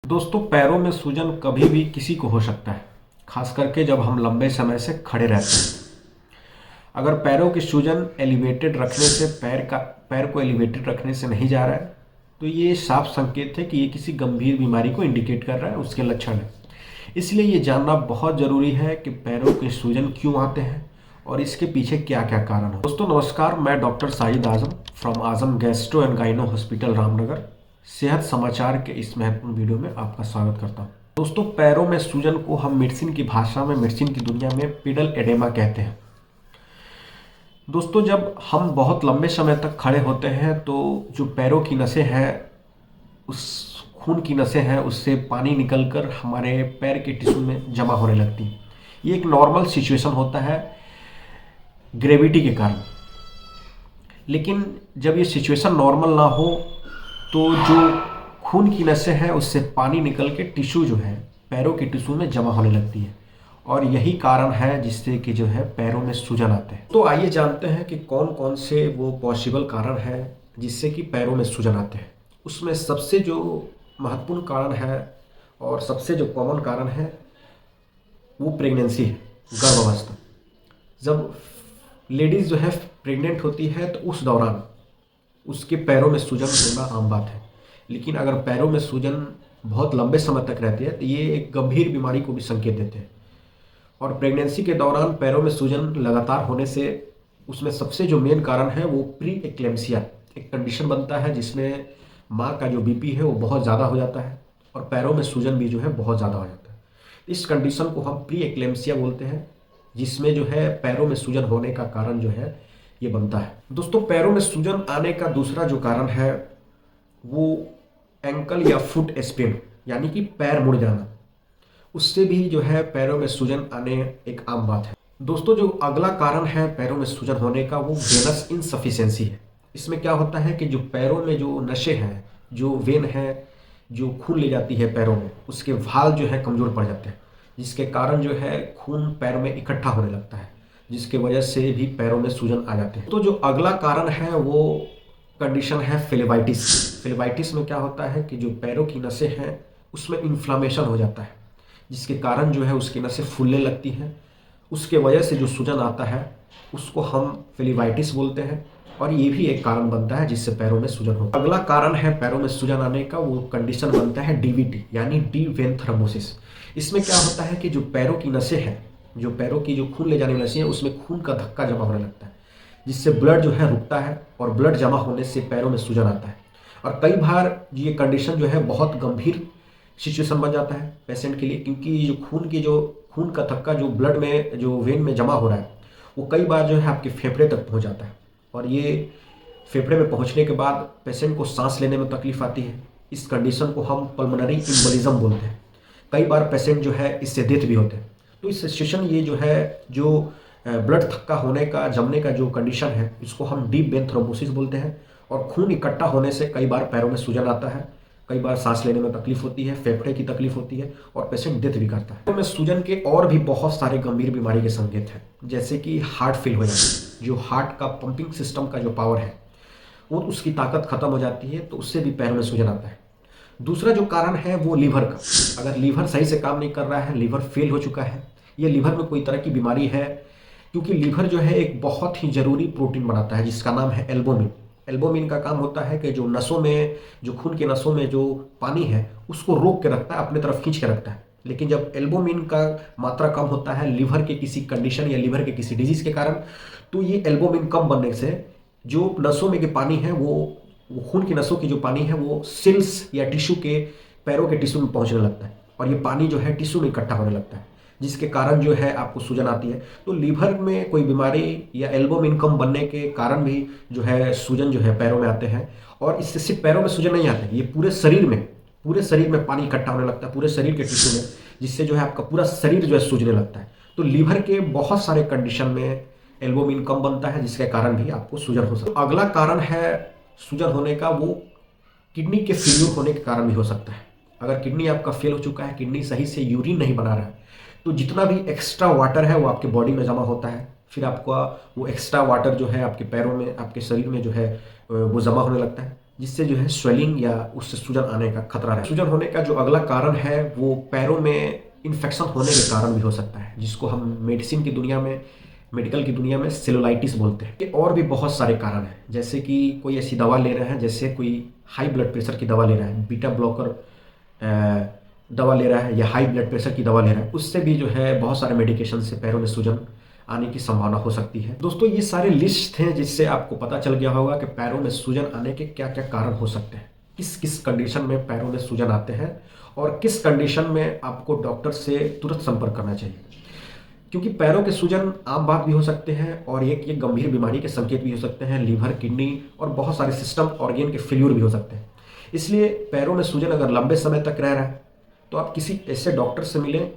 दोस्तों, पैरों में सूजन कभी भी किसी को हो सकता है, खास करके जब हम लंबे समय से खड़े रहते हैं। अगर पैरों की सूजन एलिवेटेड रखने से पैर को एलिवेटेड रखने से नहीं जा रहा है, तो ये साफ संकेत है कि ये किसी गंभीर बीमारी को इंडिकेट कर रहा है, उसके लक्षण है। इसलिए ये जानना बहुत ज़रूरी है कि पैरों के सूजन क्यों आते हैं और इसके पीछे क्या क्या कारण है। दोस्तों नमस्कार, मैं doctor Sajid Azam from Azam gastro and gyno hospital Ramnagar सेहत समाचार के इस महत्वपूर्ण वीडियो में आपका स्वागत करता हूं। दोस्तों, पैरों में सूजन को हम मेडिसिन की भाषा में, मेडिसिन की दुनिया में पीडल एडेमा कहते हैं। दोस्तों, जब हम बहुत लंबे समय तक खड़े होते हैं तो जो पैरों की नसें हैं, उस खून की नसें हैं, उससे पानी निकलकर हमारे पैर के टिश्यू में जमा होने लगती है। ये एक नॉर्मल सिचुएशन होता है ग्रेविटी के कारण। लेकिन जब ये सिचुएशन नॉर्मल ना हो तो जो खून की नसें हैं उससे पानी निकल के टिश्यू जो है पैरों के टिश्यू में जमा होने लगती है, और यही कारण है जिससे कि जो है पैरों में सूजन आते हैं। तो आइए जानते हैं कि कौन कौन से वो पॉसिबल कारण है जिससे कि पैरों में सूजन आते हैं। उसमें सबसे जो महत्वपूर्ण कारण है और सबसे जो कॉमन कारण है वो प्रेगनेंसी है, गर्भावस्था। जब लेडीज़ जो है प्रेग्नेंट होती है तो उस दौरान उसके पैरों में सूजन होना आम बात है। लेकिन अगर पैरों में सूजन बहुत लंबे समय तक रहती है तो ये एक गंभीर बीमारी को भी संकेत देते हैं। और प्रेगनेंसी के दौरान पैरों में सूजन लगातार होने से उसमें सबसे जो मेन कारण है वो प्री एक्लेम्सिया, एक कंडीशन बनता है जिसमें माँ का जो बीपी है वो बहुत ज़्यादा हो जाता है और पैरों में सूजन भी जो है बहुत ज़्यादा हो जाता है। इस कंडीशन को हम प्री एक्लेम्सिया बोलते हैं, जिसमें जो है पैरों में सूजन होने का कारण जो है ये बनता है। दोस्तों, पैरों में सूजन आने का दूसरा जो कारण है वो एंकल या फुट स्पेन, यानी कि पैर मुड़ जाना। उससे भी जो है पैरों में सूजन आने एक आम बात है। दोस्तों, जो अगला कारण है पैरों में सूजन होने का वो वेनस इनसफिशिएंसी है। इसमें क्या होता है कि जो पैरों में जो नसें हैं, जो वेन है, जो खून ले जाती है पैरों में, उसके वाल्व जो है कमज़ोर पड़ जाते हैं, जिसके कारण जो है खून पैर में इकट्ठा होने लगता है, जिसके वजह से भी पैरों में सूजन आ जाते हैं। तो जो अगला कारण है वो कंडीशन है फ्लेबाइटिस। फ्लेबाइटिस में क्या होता है कि जो पैरों की नसें हैं उसमें इन्फ्लामेशन हो जाता है, जिसके कारण जो है उसकी नसें फूलने लगती हैं। उसके वजह से जो सूजन आता है उसको हम फ्लेबाइटिस बोलते हैं, और ये भी एक कारण बनता है जिससे पैरों में सूजन होता है। अगला कारण है पैरों में सूजन आने का, वो कंडीशन बनता है डीवीटी, यानी डीप वेन थ्रोम्बोसिस। इसमें क्या होता है कि जो पैरों की नसें हैं, जो पैरों की जो खून ले जाने वाली नसें हैं, उसमें खून का धक्का जमा होने लगता है, जिससे ब्लड जो है रुकता है, और ब्लड जमा होने से पैरों में सूजन आता है। और कई बार ये कंडीशन जो है बहुत गंभीर सिचुएशन बन जाता है पेशेंट के लिए, क्योंकि जो खून का थक्का जो ब्लड में, जो वेन में जमा हो रहा है, वो कई बार जो है आपके फेफड़े तक पहुंच जाता है, और ये फेफड़े में पहुंचने के बाद पेशेंट को सांस लेने में तकलीफ आती है। इस कंडीशन को हम पल्मोनरी एम्बोलिज्म बोलते हैं। कई बार पेशेंट जो है इससे डेथ भी होते हैं। तो इस सिचुएशन, ये जो है जो ब्लड थक्का होने का, जमने का जो कंडीशन है, इसको हम डीप वेन थ्रोम्बोसिस बोलते हैं। और खून इकट्ठा होने से कई बार पैरों में सूजन आता है, कई बार सांस लेने में तकलीफ होती है, फेफड़े की तकलीफ होती है, और पेशेंट डेथ भी करता है। पैरों में सूजन के और भी बहुत सारे गंभीर बीमारी के संकेत हैं, जैसे कि हार्ट फेल हो जाना। जो हार्ट का पंपिंग सिस्टम का जो पावर है वो, उसकी ताकत खत्म हो जाती है, तो उससे भी पैरों में सूजन आता है। दूसरा जो कारण है वो लीवर का। अगर लीवर सही से काम नहीं कर रहा है, लीवर फेल हो चुका है, या लीवर में कोई तरह की बीमारी है, क्योंकि लीवर जो है एक बहुत ही ज़रूरी प्रोटीन बनाता है जिसका नाम है एल्बुमिन। एल्बुमिन का काम होता है कि जो नसों में, जो खून के नसों में जो पानी है उसको रोक के रखता है, अपने तरफ खींच के रखता है। लेकिन जब एल्बुमिन का मात्रा कम होता है लीवर के किसी कंडीशन या लीवर के किसी डिजीज के कारण, तो ये एल्बुमिन कम बनने से जो नसों में के पानी है, वो खून की नसों की जो पानी है वो सेल्स या टिश्यू के, पैरों के टिश्यू में पहुंचने लगता है, और ये पानी जो है टिश्यू में इकट्ठा होने लगता है, जिसके कारण जो है आपको सूजन आती है। तो लीवर में कोई बीमारी या एल्बुमिन कम बनने के कारण भी जो है सूजन जो है पैरों में आते हैं। और इससे सिर्फ पैरों में सूजन नहीं आते, ये पूरे शरीर में पानी इकट्ठा होने लगता है, पूरे शरीर के टिश्यू में, जिससे जो है आपका पूरा शरीर जो है सूजने लगता है। तो लीवर के बहुत सारे कंडीशन में एल्बुमिन कम बनता है, जिसके कारण भी आपको सूजन हो सकता है। अगला कारण है सूजन होने का, वो किडनी के फेल्यूर होने के कारण भी हो सकता है। अगर किडनी आपका फेल हो चुका है, किडनी सही से यूरिन नहीं बना रहा है, तो जितना भी एक्स्ट्रा वाटर है वो आपके बॉडी में जमा होता है, फिर आपका वो एक्स्ट्रा वाटर जो है आपके पैरों में, आपके शरीर में जो है वो जमा होने लगता है, जिससे जो है स्वेलिंग या उससे सूजन आने का खतरा है। सूजन होने का जो अगला कारण है वो पैरों में इन्फेक्शन होने के कारण भी हो सकता है, जिसको हम मेडिसिन की दुनिया में, मेडिकल की दुनिया में सेलुलाइटिस बोलते हैं। और भी बहुत सारे कारण हैं, जैसे कि कोई ऐसी दवा ले रहे हैं, जैसे कोई हाई ब्लड प्रेशर की दवा ले रहा है, बीटा ब्लॉकर दवा ले रहा है या हाई ब्लड प्रेशर की दवा ले रहा है, उससे भी जो है बहुत सारे मेडिकेशन से पैरों में सूजन आने की संभावना हो सकती है। दोस्तों ये सारे लिस्ट हैं जिससे आपको पता चल गया होगा कि पैरों में सूजन आने के क्या क्या कारण हो सकते हैं, किस किस कंडीशन में पैरों में सूजन आते हैं और किस कंडीशन में आपको डॉक्टर से तुरंत संपर्क करना चाहिए। क्योंकि पैरों के सूजन आम बात भी हो सकते हैं और ये गंभीर बीमारी के संकेत भी हो सकते हैं, लीवर, किडनी और बहुत सारे सिस्टम ऑर्गेन के फेल्यूर भी हो सकते हैं। इसलिए पैरों में सूजन अगर लंबे समय तक रह रहा है तो आप किसी ऐसे डॉक्टर से मिलें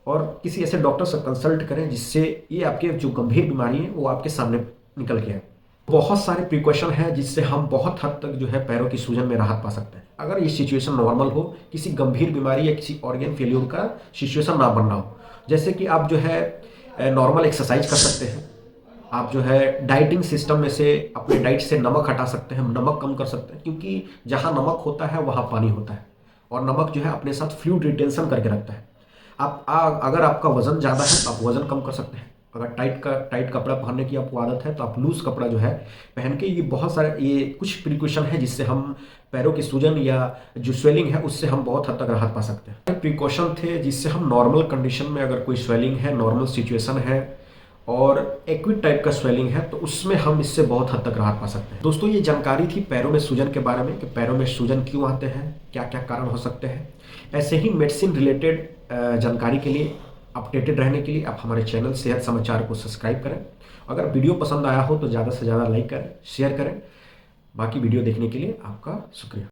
और किसी ऐसे डॉक्टर से कंसल्ट करें जिससे ये आपके जो गंभीर बीमारी है वो आपके सामने निकल के आए। बहुत सारे प्रिकॉशन हैं जिससे हम बहुत हद तक जो है पैरों की सूजन में राहत पा सकते हैं। अगर ये सिचुएशन नॉर्मल हो, किसी गंभीर बीमारी या किसी ऑर्गेन फेल्यूर का सिचुएशन ना बनना हो, जैसे कि आप जो है नॉर्मल एक्सरसाइज कर सकते हैं, आप जो है डाइटिंग सिस्टम में से अपने डाइट से नमक हटा सकते हैं, नमक कम कर सकते हैं, क्योंकि जहाँ नमक होता है वहाँ पानी होता है और नमक जो है अपने साथ फ्लूइड रिटेंशन करके रखता है। अगर आपका वजन ज़्यादा है तो आप वजन कम कर सकते हैं। अगर टाइट कपड़ा पहनने की आपको आदत है तो आप लूज कपड़ा जो है पहन के, ये बहुत सारे ये कुछ प्रिकॉशन है जिससे हम पैरों की सूजन या जो स्वेलिंग है उससे हम बहुत हद तक राहत पा सकते हैं। प्रिकॉशन थे जिससे हम नॉर्मल कंडीशन में, अगर कोई स्वेलिंग है, नॉर्मल सिचुएशन है और एक्यूट टाइप का स्वेलिंग है, तो उसमें हम इससे बहुत हद तक राहत पा सकते हैं। दोस्तों ये जानकारी थी पैरों में सूजन के बारे में कि पैरों में सूजन क्यों आते हैं, क्या क्या कारण हो सकते हैं। ऐसे ही मेडिसिन रिलेटेड जानकारी के लिए, अपडेटेड रहने के लिए आप हमारे चैनल सेहत समाचार को सब्सक्राइब करें। अगर वीडियो पसंद आया हो तो ज़्यादा से ज़्यादा लाइक करें, शेयर करें। बाकी वीडियो देखने के लिए आपका शुक्रिया।